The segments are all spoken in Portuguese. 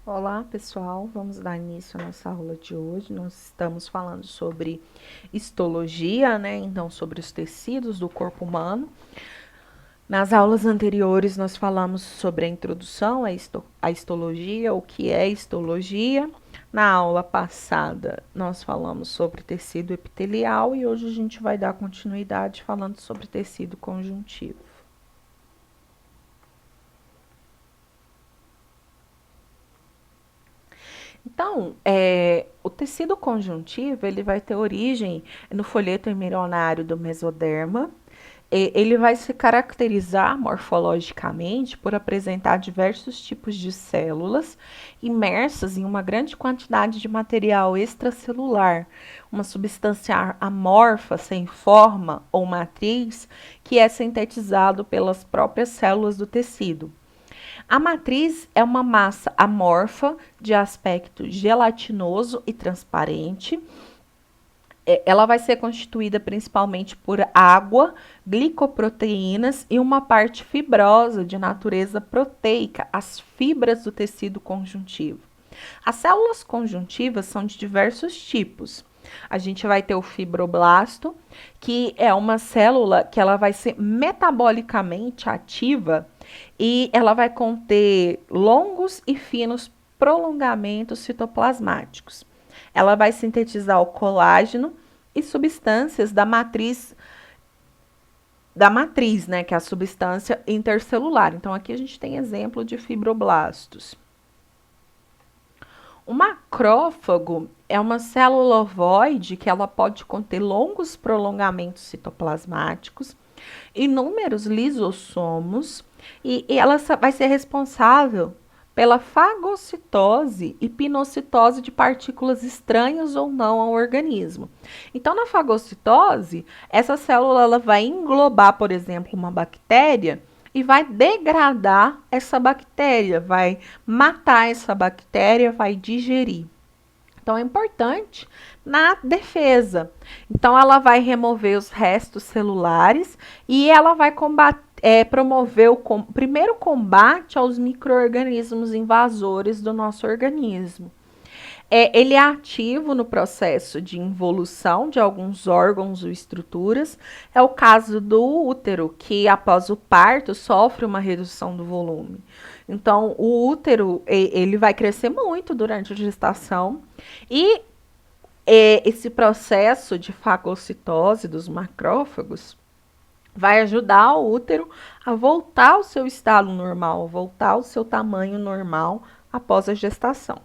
Olá, pessoal. Vamos dar início à nossa aula de hoje. Nós estamos falando sobre histologia, né? Então, sobre os tecidos do corpo humano. Nas aulas anteriores, nós falamos sobre a introdução à histologia, o que é histologia. Na aula passada, nós falamos sobre tecido epitelial e hoje a gente vai dar continuidade falando sobre tecido conjuntivo. Então, o tecido conjuntivo ele vai ter origem no folheto embrionário do mesoderma. Ele vai se caracterizar morfologicamente por apresentar diversos tipos de células imersas em uma grande quantidade de material extracelular, uma substância amorfa, sem forma ou matriz, que é sintetizado pelas próprias células do tecido. A matriz é uma massa amorfa de aspecto gelatinoso e transparente. Ela vai ser constituída principalmente por água, glicoproteínas e uma parte fibrosa de natureza proteica, as fibras do tecido conjuntivo. As células conjuntivas são de diversos tipos. A gente vai ter o fibroblasto, que é uma célula que ela vai ser metabolicamente ativa e ela vai conter longos e finos prolongamentos citoplasmáticos. Ela vai sintetizar o colágeno e substâncias da matriz, né, que é a substância intercelular. Então aqui a gente tem exemplo de fibroblastos. O macrófago é uma célula ovoide que ela pode conter longos prolongamentos citoplasmáticos, inúmeros lisossomos e ela vai ser responsável pela fagocitose e pinocitose de partículas estranhas ou não ao organismo. Então, na fagocitose, essa célula ela vai englobar, por exemplo, uma bactéria e vai degradar essa bactéria, vai matar essa bactéria, vai digerir. Então é importante na defesa. Então ela vai remover os restos celulares e ela vai promover o primeiro combate aos micro-organismos invasores do nosso organismo. Ele é ativo no processo de involução de alguns órgãos ou estruturas. É o caso do útero, que após o parto sofre uma redução do volume. Então, o útero ele vai crescer muito durante a gestação e esse processo de fagocitose dos macrófagos vai ajudar o útero a voltar ao seu estado normal, voltar ao seu tamanho normal após a gestação.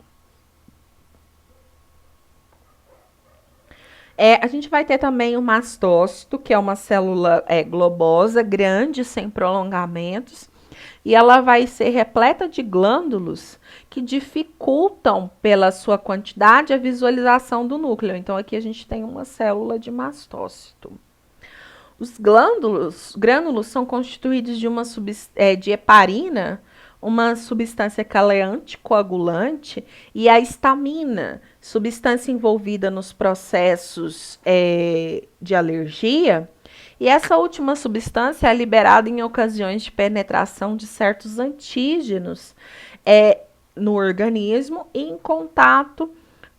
A gente vai ter também o mastócito, que é uma célula globosa, grande, sem prolongamentos, e ela vai ser repleta de glândulos que dificultam, pela sua quantidade, a visualização do núcleo. Então, aqui a gente tem uma célula de mastócito. Os grânulos são constituídos de heparina, uma substância caleante, coagulante, e a histamina, substância envolvida nos processos de alergia. E essa última substância é liberada em ocasiões de penetração de certos antígenos no organismo e em contato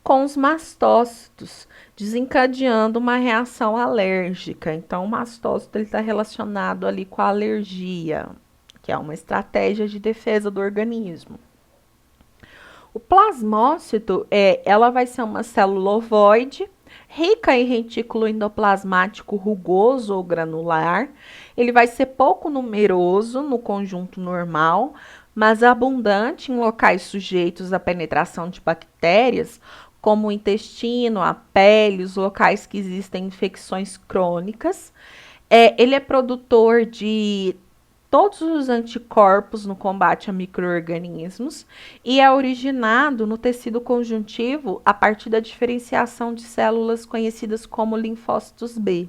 com os mastócitos, desencadeando uma reação alérgica. Então, o mastócito está relacionado ali com a alergia, que é uma estratégia de defesa do organismo. O plasmócito, ela vai ser uma célula ovoide, rica em retículo endoplasmático rugoso ou granular. Ele vai ser pouco numeroso no conjunto normal, mas abundante em locais sujeitos à penetração de bactérias, como o intestino, a pele, os locais que existem infecções crônicas. Ele é produtor de todos os anticorpos no combate a micro-organismos e é originado no tecido conjuntivo a partir da diferenciação de células conhecidas como linfócitos B.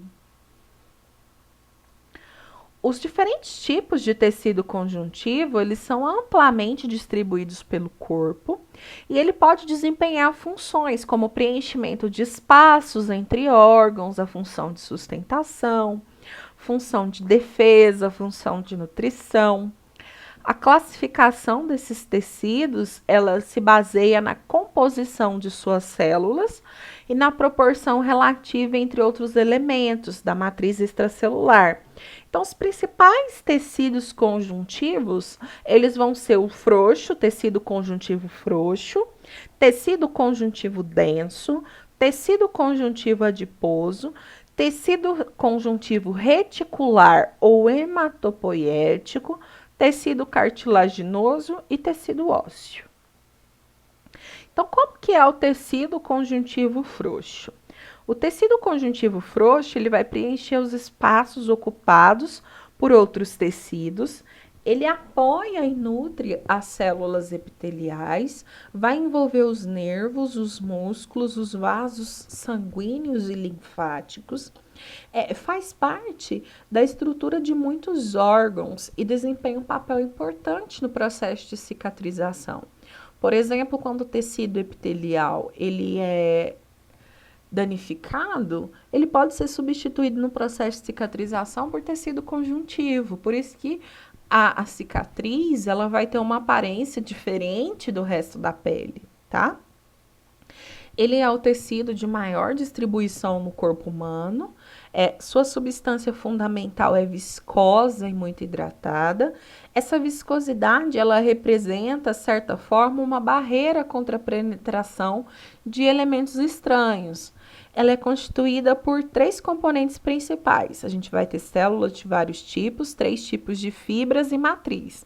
Os diferentes tipos de tecido conjuntivo, eles são amplamente distribuídos pelo corpo e ele pode desempenhar funções como preenchimento de espaços entre órgãos, a função de sustentação, função de defesa, função de nutrição. A classificação desses tecidos, ela se baseia na composição de suas células e na proporção relativa entre outros elementos da matriz extracelular. Então, os principais tecidos conjuntivos, eles vão ser o frouxo, tecido conjuntivo frouxo, tecido conjuntivo denso, tecido conjuntivo adiposo, tecido conjuntivo reticular ou hematopoético, tecido cartilaginoso e tecido ósseo. Então, como que é o tecido conjuntivo frouxo? O tecido conjuntivo frouxo, ele vai preencher os espaços ocupados por outros tecidos, ele apoia e nutre as células epiteliais, vai envolver os nervos, os músculos, os vasos sanguíneos e linfáticos, faz parte da estrutura de muitos órgãos e desempenha um papel importante no processo de cicatrização. Por exemplo, quando o tecido epitelial ele é danificado, ele pode ser substituído no processo de cicatrização por tecido conjuntivo. Por isso que a cicatriz ela vai ter uma aparência diferente do resto da pele, tá? Ele é o tecido de maior distribuição no corpo humano. Sua substância fundamental é viscosa e muito hidratada. Essa viscosidade, ela representa, de certa forma, uma barreira contra a penetração de elementos estranhos. Ela é constituída por 3 componentes principais. A gente vai ter células de vários tipos, 3 tipos de fibras e matriz.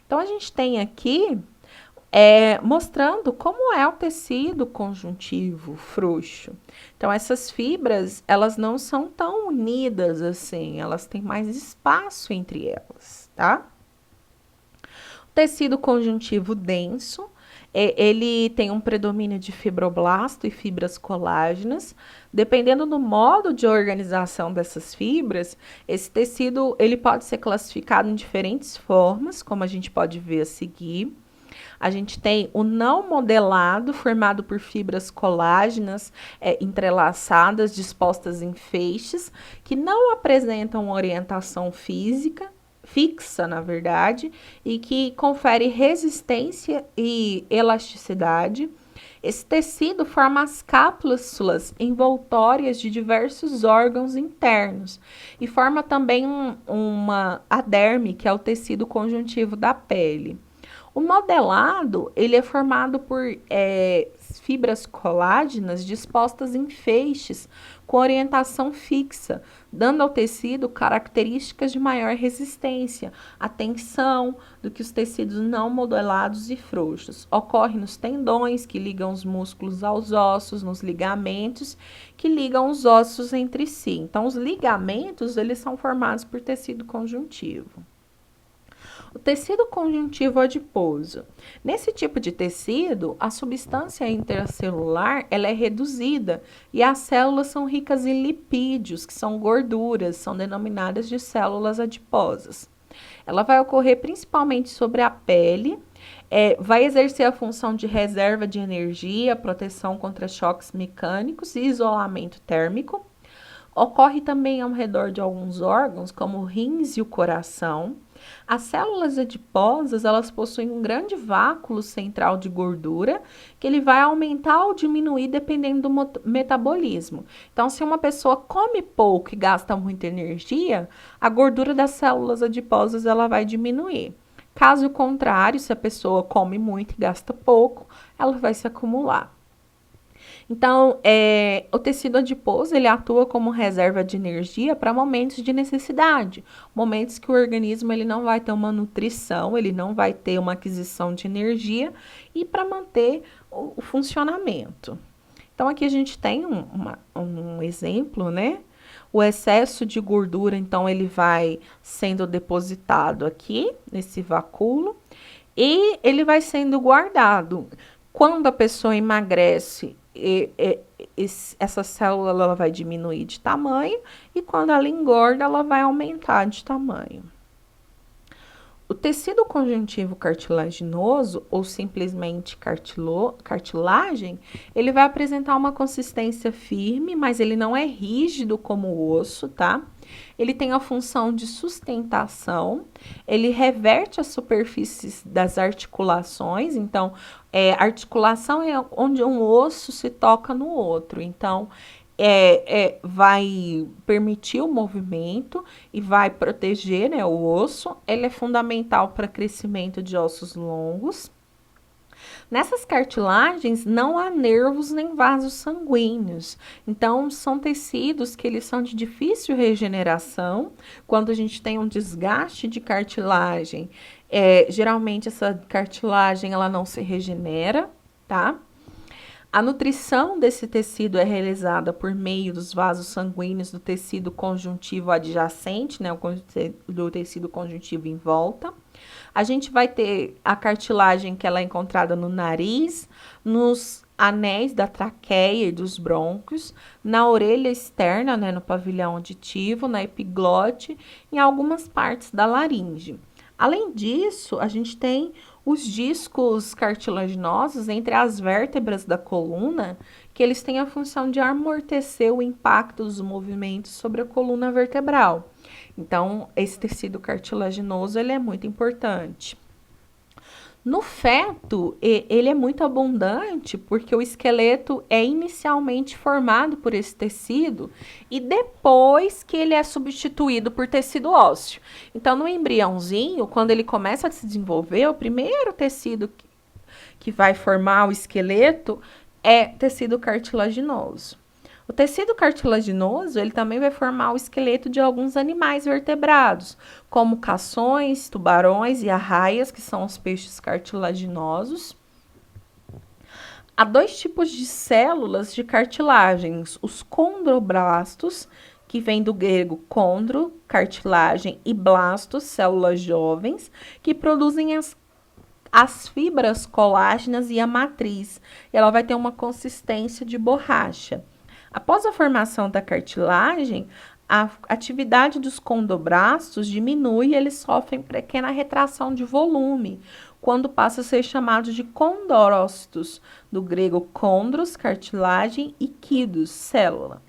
Então, a gente tem aqui mostrando como é o tecido conjuntivo frouxo. Então, essas fibras, elas não são tão unidas assim, elas têm mais espaço entre elas, tá? O tecido conjuntivo denso, ele tem um predomínio de fibroblasto e fibras colágenas. Dependendo do modo de organização dessas fibras, esse tecido ele pode ser classificado em diferentes formas, como a gente pode ver a seguir. A gente tem o não modelado, formado por fibras colágenas entrelaçadas, dispostas em feixes, que não apresentam orientação fixa, na verdade, e que confere resistência e elasticidade. Esse tecido forma as cápsulas envoltórias de diversos órgãos internos e forma também a derme, que é o tecido conjuntivo da pele. O modelado, ele é formado por fibras colágenas dispostas em feixes com orientação fixa, dando ao tecido características de maior resistência à tensão do que os tecidos não modelados e frouxos. Ocorre nos tendões, que ligam os músculos aos ossos, nos ligamentos, que ligam os ossos entre si. Então, os ligamentos, eles são formados por tecido conjuntivo. O tecido conjuntivo adiposo. Nesse tipo de tecido, a substância intracelular ela é reduzida e as células são ricas em lipídios, que são gorduras, são denominadas de células adiposas. Ela vai ocorrer principalmente sobre a pele, vai exercer a função de reserva de energia, proteção contra choques mecânicos e isolamento térmico. Ocorre também ao redor de alguns órgãos, como o rins e o coração. As células adiposas, elas possuem um grande vácuo central de gordura, que ele vai aumentar ou diminuir dependendo do metabolismo. Então, se uma pessoa come pouco e gasta muita energia, a gordura das células adiposas ela vai diminuir. Caso contrário, se a pessoa come muito e gasta pouco, ela vai se acumular. Então, o tecido adiposo, ele atua como reserva de energia para momentos de necessidade, momentos que o organismo ele não vai ter uma nutrição, ele não vai ter uma aquisição de energia e para manter o funcionamento. Então, aqui a gente tem um exemplo, né? O excesso de gordura, então, ele vai sendo depositado aqui, nesse vacúolo, e ele vai sendo guardado. Quando a pessoa emagrece, essa célula ela vai diminuir de tamanho e quando ela engorda, ela vai aumentar de tamanho. O tecido conjuntivo cartilaginoso, ou simplesmente cartilagem, ele vai apresentar uma consistência firme, mas ele não é rígido como o osso, tá? Ele tem a função de sustentação, ele reverte as superfícies das articulações, então, articulação é onde um osso se toca no outro, então, vai permitir o movimento e vai proteger, né, o osso. Ele é fundamental para crescimento de ossos longos. Nessas cartilagens não há nervos nem vasos sanguíneos, então são tecidos que eles são de difícil regeneração. Quando a gente tem um desgaste de cartilagem, geralmente essa cartilagem ela não se regenera, tá? A nutrição desse tecido é realizada por meio dos vasos sanguíneos do tecido conjuntivo adjacente, né, do tecido conjuntivo em volta. A gente vai ter a cartilagem que ela é encontrada no nariz, nos anéis da traqueia e dos brônquios, na orelha externa, né, no pavilhão auditivo, na epiglote, em algumas partes da laringe. Além disso, a gente tem os discos cartilaginosos entre as vértebras da coluna, que eles têm a função de amortecer o impacto dos movimentos sobre a coluna vertebral. Então, esse tecido cartilaginoso, ele é muito importante. No feto, ele é muito abundante porque o esqueleto é inicialmente formado por esse tecido e depois que ele é substituído por tecido ósseo. Então, no embriãozinho, quando ele começa a se desenvolver, o primeiro tecido que vai formar o esqueleto é tecido cartilaginoso. O tecido cartilaginoso, ele também vai formar o esqueleto de alguns animais vertebrados, como cações, tubarões e arraias, que são os peixes cartilaginosos. Há dois tipos de células de cartilagens, os condroblastos, que vem do grego condro, cartilagem, e blastos, células jovens, que produzem as fibras colágenas e a matriz. Ela vai ter uma consistência de borracha. Após a formação da cartilagem, a atividade dos condroblastos diminui e eles sofrem pequena retração de volume, quando passa a ser chamado de condrócitos, do grego condros, cartilagem, e quidos, célula.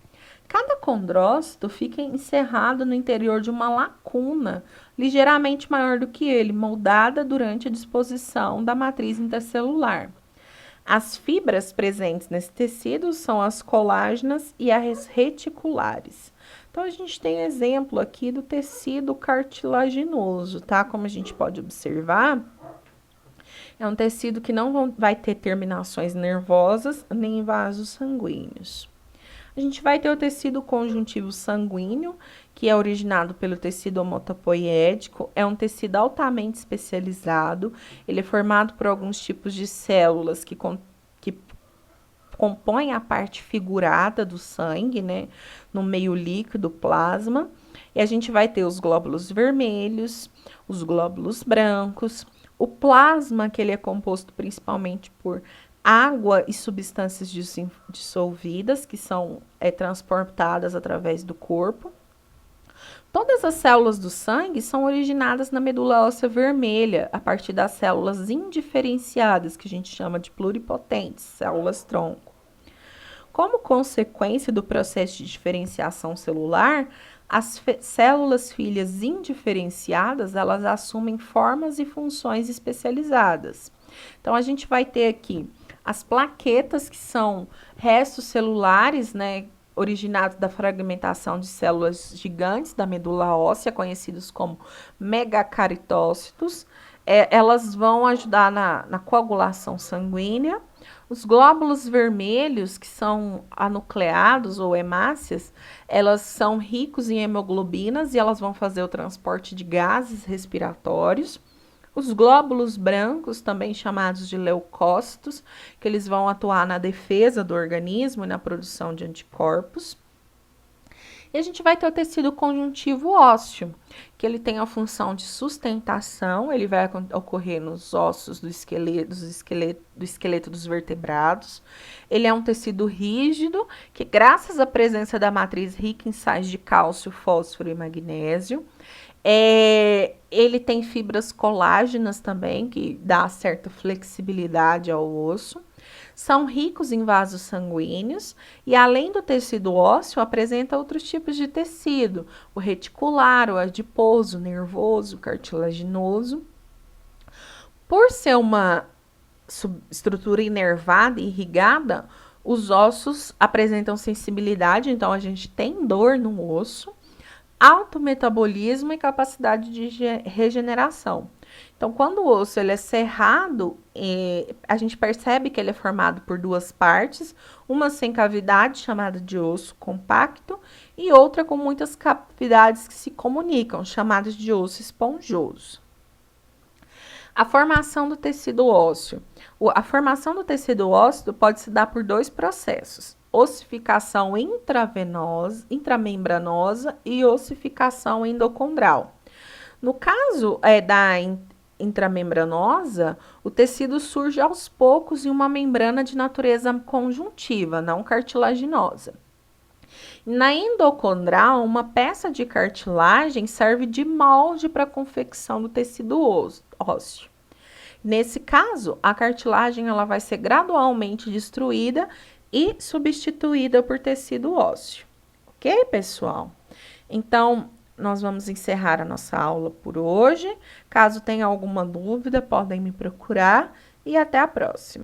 Cada condrócito fica encerrado no interior de uma lacuna, ligeiramente maior do que ele, moldada durante a disposição da matriz intercelular. As fibras presentes nesse tecido são as colágenas e as reticulares. Então, a gente tem exemplo aqui do tecido cartilaginoso, tá? Como a gente pode observar, é um tecido que não vai ter terminações nervosas nem vasos sanguíneos. A gente vai ter o tecido conjuntivo sanguíneo, que é originado pelo tecido hematopoiético, é um tecido altamente especializado, ele é formado por alguns tipos de células que compõem a parte figurada do sangue, né, no meio líquido, plasma, e a gente vai ter os glóbulos vermelhos, os glóbulos brancos, o plasma, que ele é composto principalmente por água e substâncias dissolvidas, que são transportadas através do corpo. Todas as células do sangue são originadas na medula óssea vermelha, a partir das células indiferenciadas, que a gente chama de pluripotentes, células-tronco. Como consequência do processo de diferenciação celular, as células filhas indiferenciadas, elas assumem formas e funções especializadas. Então, a gente vai ter aqui as plaquetas, que são restos celulares, né, originados da fragmentação de células gigantes da medula óssea, conhecidos como megacaritócitos. Elas vão ajudar na coagulação sanguínea. Os glóbulos vermelhos, que são anucleados ou hemácias, elas são ricos em hemoglobinas e elas vão fazer o transporte de gases respiratórios. Os glóbulos brancos, também chamados de leucócitos, que eles vão atuar na defesa do organismo e na produção de anticorpos. E a gente vai ter o tecido conjuntivo ósseo, que ele tem a função de sustentação, ele vai ocorrer nos ossos do esqueleto dos vertebrados. Ele é um tecido rígido, que graças à presença da matriz rica em sais de cálcio, fósforo e magnésio, Ele tem fibras colágenas também, que dá certa flexibilidade ao osso. São ricos em vasos sanguíneos e, além do tecido ósseo, apresenta outros tipos de tecido: o reticular, o adiposo, nervoso, cartilaginoso. Por ser uma estrutura inervada e irrigada, os ossos apresentam sensibilidade, então a gente tem dor no osso, alto metabolismo e capacidade de regeneração. Então, quando o osso ele é cerrado, a gente percebe que ele é formado por duas partes, uma sem cavidade, chamada de osso compacto, e outra com muitas cavidades que se comunicam, chamadas de osso esponjoso. A formação do tecido ósseo. A formação do tecido ósseo pode se dar por dois processos: ossificação intravenosa, intramembranosa e ossificação endocondral. No caso da intramembranosa, o tecido surge aos poucos em uma membrana de natureza conjuntiva, não cartilaginosa. Na endocondral, uma peça de cartilagem serve de molde para a confecção do tecido ósseo. Nesse caso, a cartilagem ela vai ser gradualmente destruída e substituída por tecido ósseo. Ok, pessoal? Então, nós vamos encerrar a nossa aula por hoje. Caso tenha alguma dúvida, podem me procurar e até a próxima.